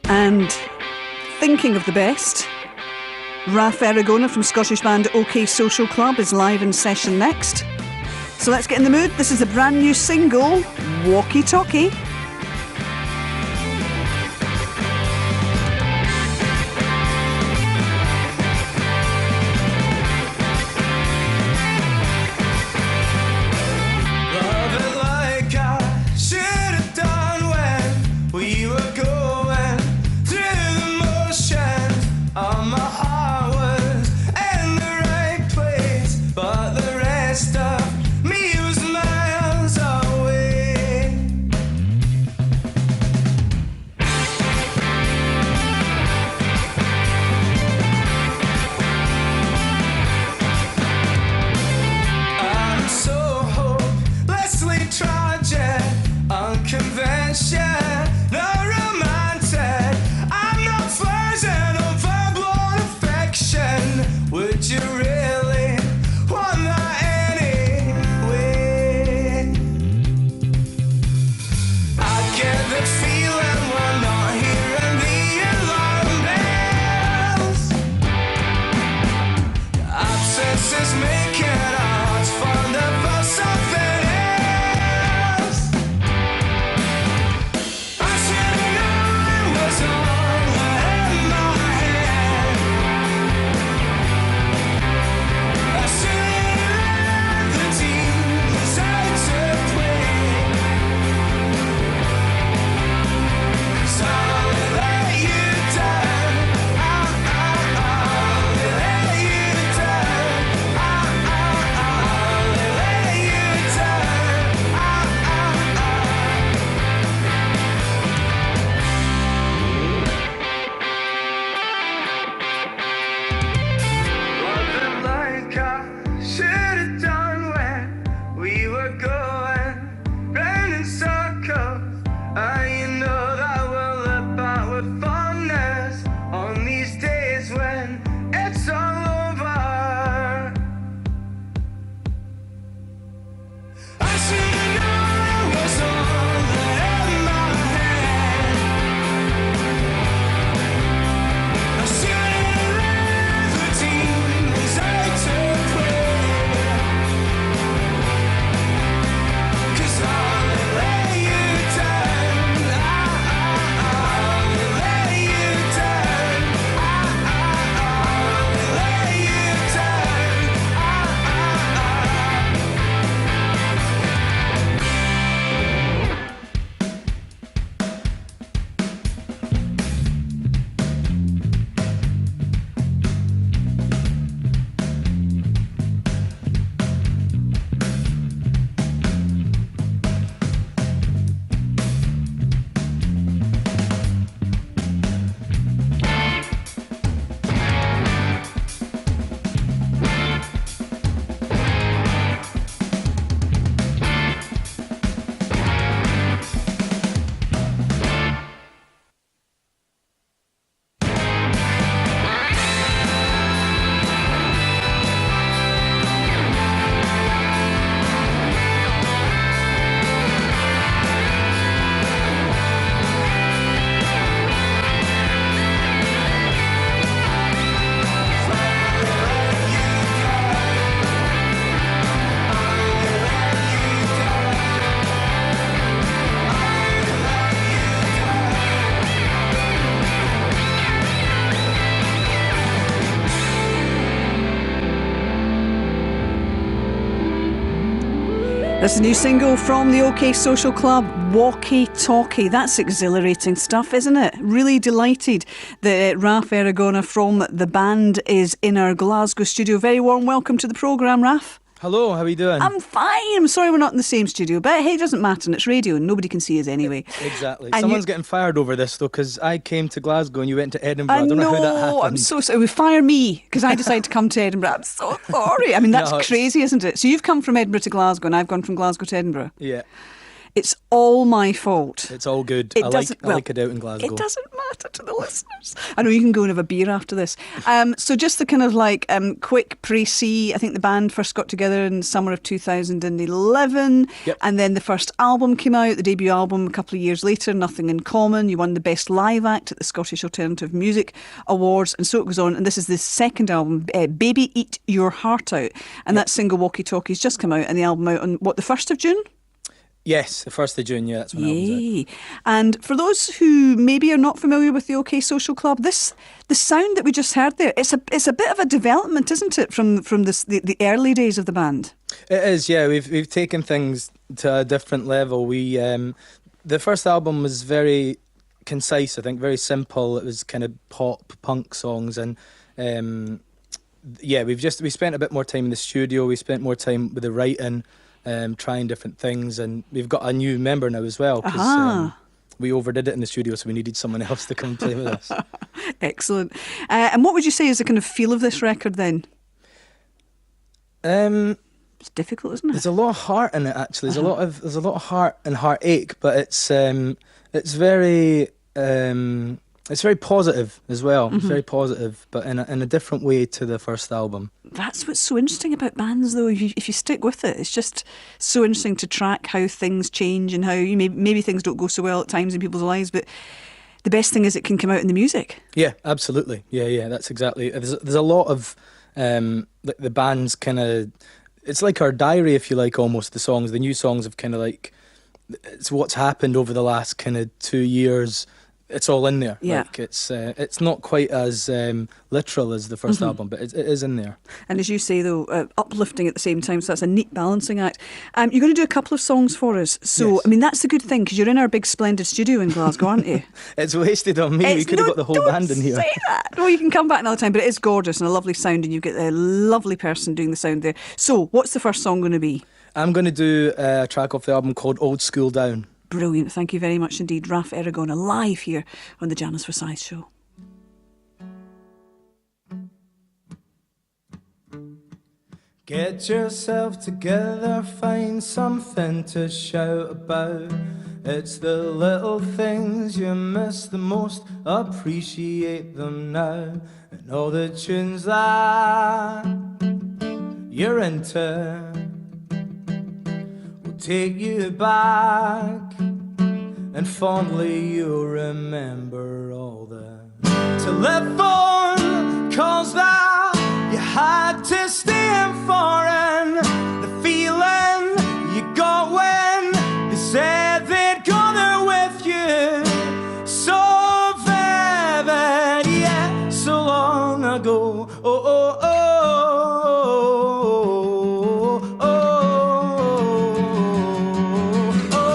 And thinking of the best, Raff from Scottish band OK Social Club is live in session next. So let's get in the mood. This is a brand new single, Walkie Talkie. This is a new single from the OK Social Club, Walkie Talkie. That's exhilarating stuff, isn't it? Really delighted that Raff from the band is in our Glasgow studio. Very warm welcome to the programme, Raff. Hello, how are you doing? I'm fine. I'm sorry we're not in the same studio, but hey, it doesn't matter, and it's radio and nobody can see us anyway. Exactly. Someone's getting fired over this though, because I came to Glasgow and you went to Edinburgh. I don't know how that happened. I'm so sorry. Fire me because I decided to come to Edinburgh. I'm so sorry. I mean, that's crazy, isn't it? So you've come from Edinburgh to Glasgow and I've gone from Glasgow to Edinburgh. Yeah. It's all my fault. It's all good. I like it out in Glasgow. It doesn't matter. to the listeners. I know you can go and have a beer after this. So just the kind of like quick précis. I think the band first got together in the summer of 2011. Yep. And then the first album came out, the debut album, a couple of years later, Nothing in Common. You won the Best Live Act at the Scottish Alternative Music Awards, and so it goes on. And this is the second album, Baby Eat Your Heart Out. And that single, Walkie Talkie's, just come out, and the album out on, what, the 1st of June? Yes, the 1st of June, yeah, that's when I was out. And for those who maybe are not familiar with the OK Social Club, the sound that we just heard there, it's a bit of a development, isn't it, from the early days of the band? It is, yeah. We've taken things to a different level. The first album was very concise, I think, very simple. It was kind of pop, punk songs, and we spent a bit more time in the studio. We spent more time with the writing. Trying different things, and we've got a new member now as well, because we overdid it in the studio, so we needed someone else to come and play with us. Excellent. And what would you say is the kind of feel of this record then? It's difficult, isn't it? There's a lot of heart in it, actually. There's a lot of heart and heartache, but it's very positive as well. Mm-hmm. It's very positive, but in a different way to the first album. That's what's so interesting about bands, though. If you stick with it, it's just so interesting to track how things change and how maybe things don't go so well at times in people's lives, but the best thing is it can come out in the music. Yeah, absolutely. Yeah, that's exactly. There's a lot of the band's kind of. It's like our diary, if you like, almost. The songs, the new songs have kind of like. It's what's happened over the last kind of 2 years. It's all in there. Yeah. Like it's not quite as literal as the first album, but it is in there. And as you say, though, uplifting at the same time, so that's a neat balancing act. You're going to do a couple of songs for us. So, Yes. I mean, that's the good thing, because you're in our big splendid studio in Glasgow, aren't you? It's wasted on me. We could have got the whole band in here. Don't say that. Well, you can come back another time, but it is gorgeous and a lovely sound, and you've got a lovely person doing the sound there. So, what's the first song going to be? I'm going to do a track off the album called Old School Down. Brilliant. Thank you very much indeed. Raff Aragona live here on the Janice Forsyth Show. Get yourself together, find something to shout about. It's the little things you miss the most, appreciate them now. And all the tunes that you're into will take you back, and fondly you'll remember all the telephone calls that you had to stand for, and the feeling you got when they said they'd go there with you. So vivid, yeah, so long ago. Oh, oh, oh, oh, oh, oh.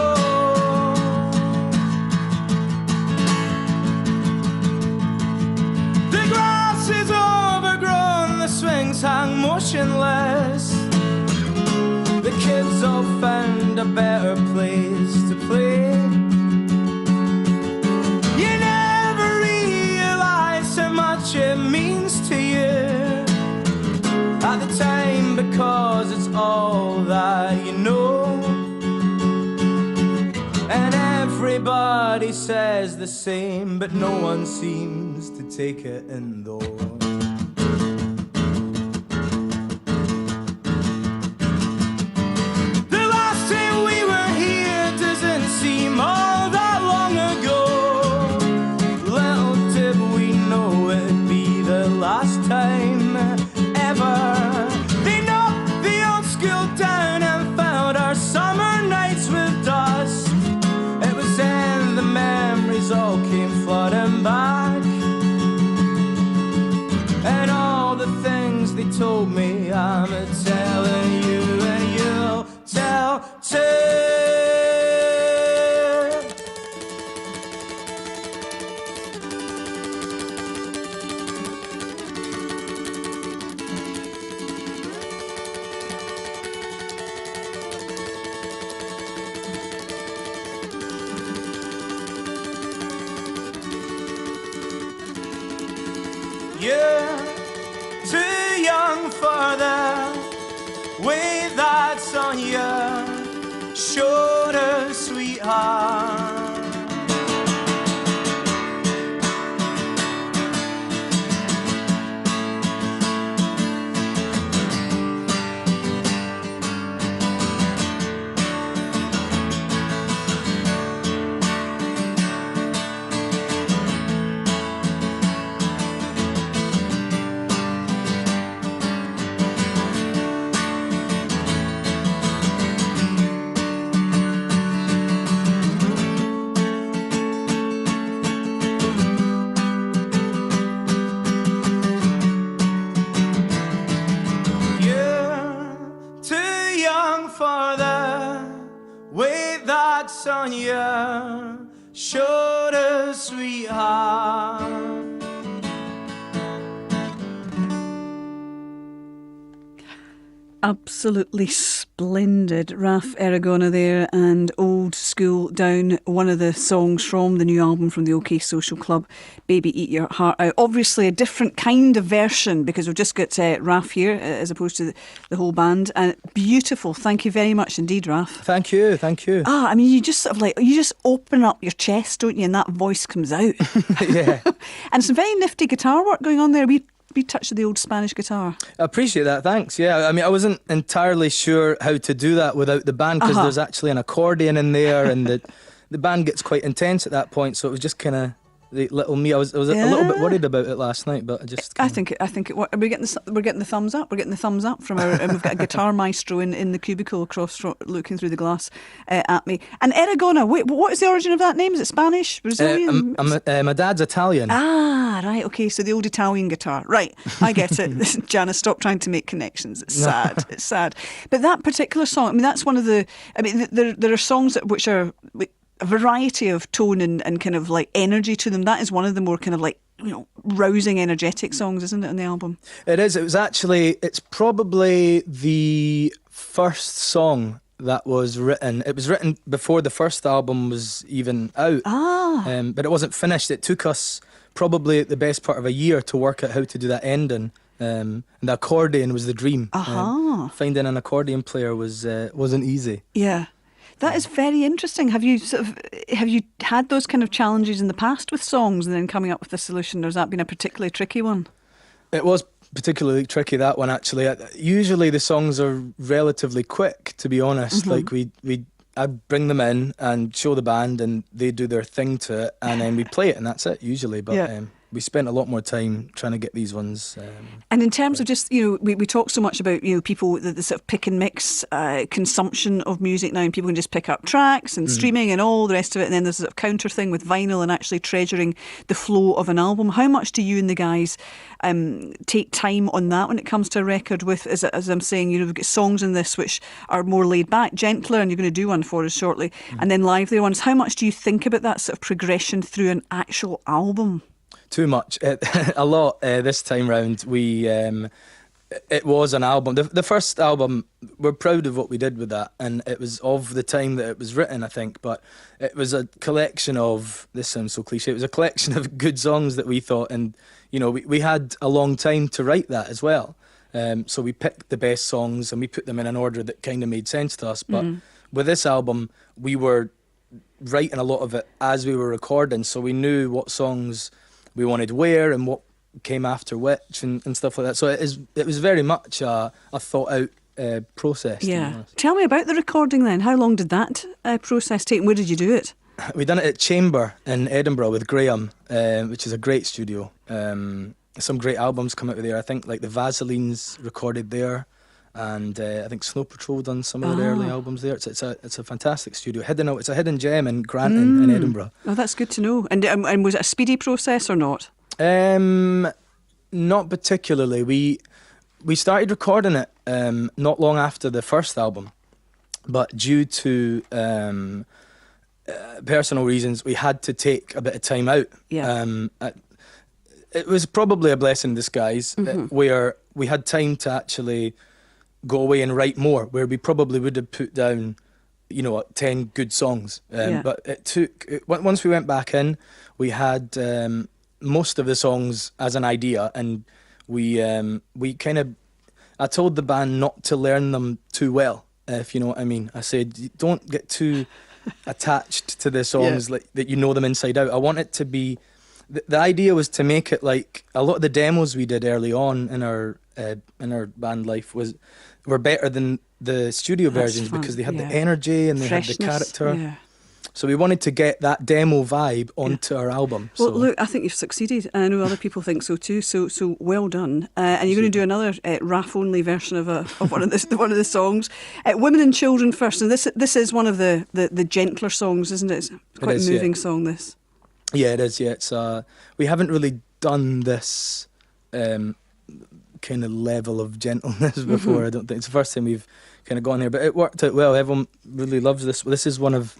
The grass is overgrown, the swings hang motionless. The kids all found a better place to play. You never realize how much it means to you at the time, because it's all that you know. And everybody says the same, but no one seems to take it in though. All that long ago, little did we know it'd be the last time ever. They knocked the old school down and filled our summer nights with dust. It was then the memories all came flooding back, and all the things they told me I'm telling you, and you'll tell too. You're too young for the way that's on your shoulder, sweetheart. shoulder, sweetheart. Absolutely splendid. Raff Aragona there, and Old School Down, one of the songs from the new album from the OK Social Club, Baby Eat Your Heart Out. Obviously a different kind of version because we've just got Raff here as opposed to the whole band. And beautiful. Thank you very much indeed, Raff. Thank you, thank you. I mean, you just sort of you just open up your chest, don't you, and that voice comes out. Yeah. And some very nifty guitar work going on there. We touch of the old Spanish guitar. I appreciate that, thanks. Yeah, I mean, I wasn't entirely sure how to do that without the band because there's actually an accordion in there and the band gets quite intense at that point, so it was just kind of the little me. I was a little bit worried about it last night, but I just I think it we're getting the thumbs up. We're getting the thumbs up from our and we've got a guitar maestro in the cubicle across looking through the glass at me. And Aragona, wait, what is the origin of that name? Is it Spanish, Brazilian? my dad's Italian. Ah, right, okay, so the old Italian guitar. Right, I get it. Janice, stop trying to make connections. It's sad. It's sad. But that particular song, I mean, that's one of the... I mean, there are songs which are a variety of tone and kind of like energy to them. That is one of the more kind of like, you know, rousing, energetic songs, isn't it, on the album? It is. It's probably the first song that was written. It was written before the first album was even out. But it wasn't finished. It took us probably the best part of a year to work out how to do that ending. And the accordion was the dream. Finding an accordion player wasn't easy. Yeah. That is very interesting. Have you had those kind of challenges in the past with songs and then coming up with a solution, or has that been a particularly tricky one? It was particularly tricky, that one, actually. Usually the songs are relatively quick, to be honest. Like I'd bring them in and show the band and they do their thing to it and then we play it and that's it usually. But we spent a lot more time trying to get these ones. And in terms of just, you know, we talk so much about, you know, people, the sort of pick and mix consumption of music now, and people can just pick up tracks and streaming and all the rest of it. And then there's a sort of counter thing with vinyl and actually treasuring the flow of an album. How much do you and the guys take time on that when it comes to a record with, as I'm saying, you know, we've got songs in this which are more laid back, gentler, and you're going to do one for us shortly, and then livelier ones. How much do you think about that sort of progression through an actual album? Too much. A lot this time round. It was an album. The first album, we're proud of what we did with that, and it was of the time that it was written, I think, but it was a collection of, this sounds so cliche, it was a collection of good songs that we thought, and you know, we had a long time to write that as well. So we picked the best songs and we put them in an order that kind of made sense to us. But with this album, we were writing a lot of it as we were recording, so we knew what songs we wanted where and what came after which and stuff like that. So it was very much a thought out process. Yeah. Tell me about the recording then. How long did that process take and where did you do it? We done it at Chamber in Edinburgh with Graham, which is a great studio. Some great albums come out of there. I think like the Vaseline's recorded there, and I think Snow Patrol done some of their early albums there. It's a fantastic studio. It's a hidden gem in Granton in Edinburgh. Oh, that's good to know. And was it a speedy process or not? Not particularly. We started recording it not long after the first album, but due to personal reasons, we had to take a bit of time out. Yeah. It was probably a blessing in disguise, where we had time to actually go away and write more, where we probably would have put down, 10 good songs. But it took, once we went back in, we had most of the songs as an idea, and we I told the band not to learn them too well, if you know what I mean. I said, don't get too attached to the songs like that, you know them inside out. I want it to be, the idea was to make it like a lot of the demos we did early on in our band life were better than the studio versions because they had the energy and they had the character. Yeah. So we wanted to get that demo vibe onto our album. Well, look, I think you've succeeded. I know other people think so too. So well done. And you're going to do another Raff-only version of one of the songs. Women and Children First. And this is one of the gentler songs, isn't it? It's quite a moving song. This. Yeah, it is. Yeah, it's we haven't really done this kind of level of gentleness before. I don't think it's the first time we've kind of gone there, but it worked out well. Everyone really loves this. This is one of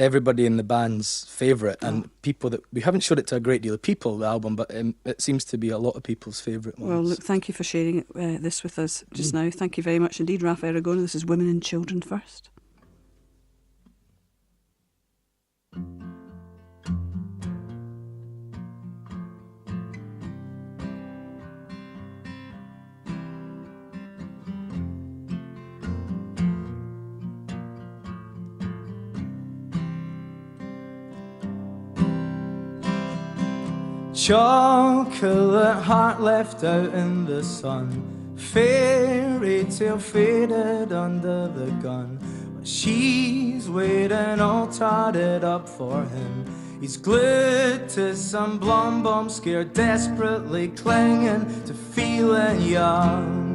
everybody in the band's favourite, and people that we haven't showed it to a great deal of people, the album, but it seems to be a lot of people's favourite ones. Well, look, thank you for sharing this with us just now. Thank you very much indeed, Raff Aragona. This is Women and Children First. Chocolate heart left out in the sun, fairy tale faded under the gun. But she's waiting all tied up for him. He's glued to some blonde bomb, scared, desperately clinging to feeling young.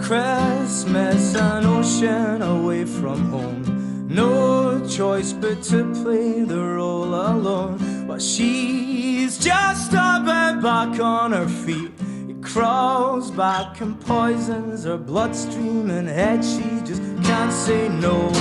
Christmas, an ocean away from home, no choice but to play the role alone. But she's just a bit back on her feet. It crawls back and poisons her bloodstream and head. She just can't say no.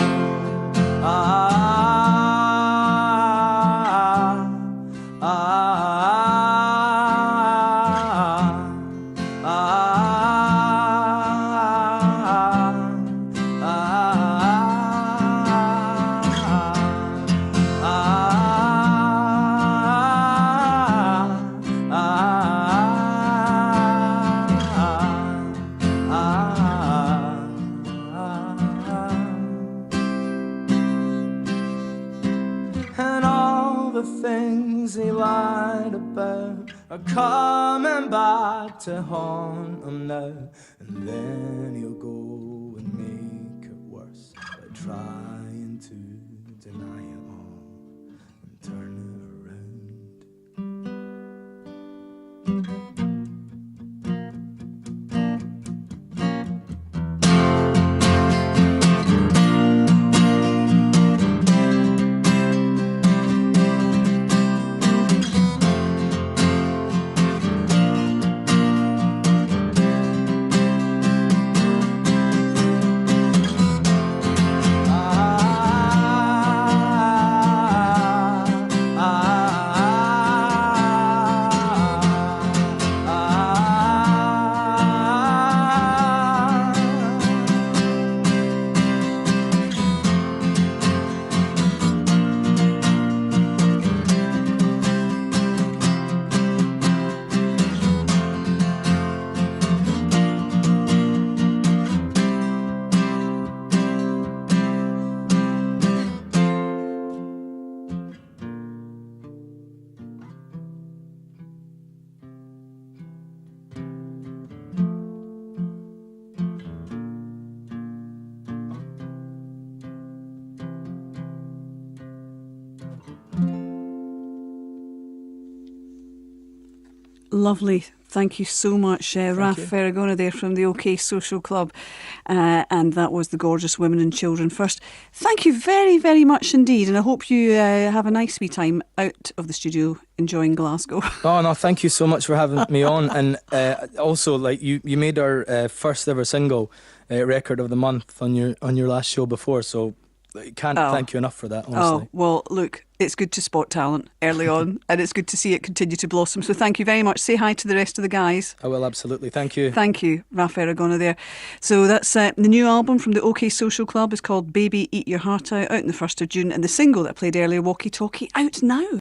And all the things he lied about are coming back to haunt him now. And then he'll go and make it worse by trying to deny it all and turn it around. Lovely. Thank you so much, Raff Aragona there from the OK Social Club. And that was the gorgeous Women and Children First. Thank you very, very much indeed. And I hope you have a nice wee time out of the studio enjoying Glasgow. Oh, no, thank you so much for having me on. And also, like you made our first ever single record of the month on your last show before. So can't thank you enough for that, honestly. Oh, well, look, it's good to spot talent early on and it's good to see it continue to blossom. So thank you very much. Say hi to the rest of the guys. I will, absolutely. Thank you. Thank you, Raff Aragona there. So that's the new album from the OK Social Club is called Baby Eat Your Heart Out in the 1st of June, and the single that I played earlier, Walkie Talkie, out now.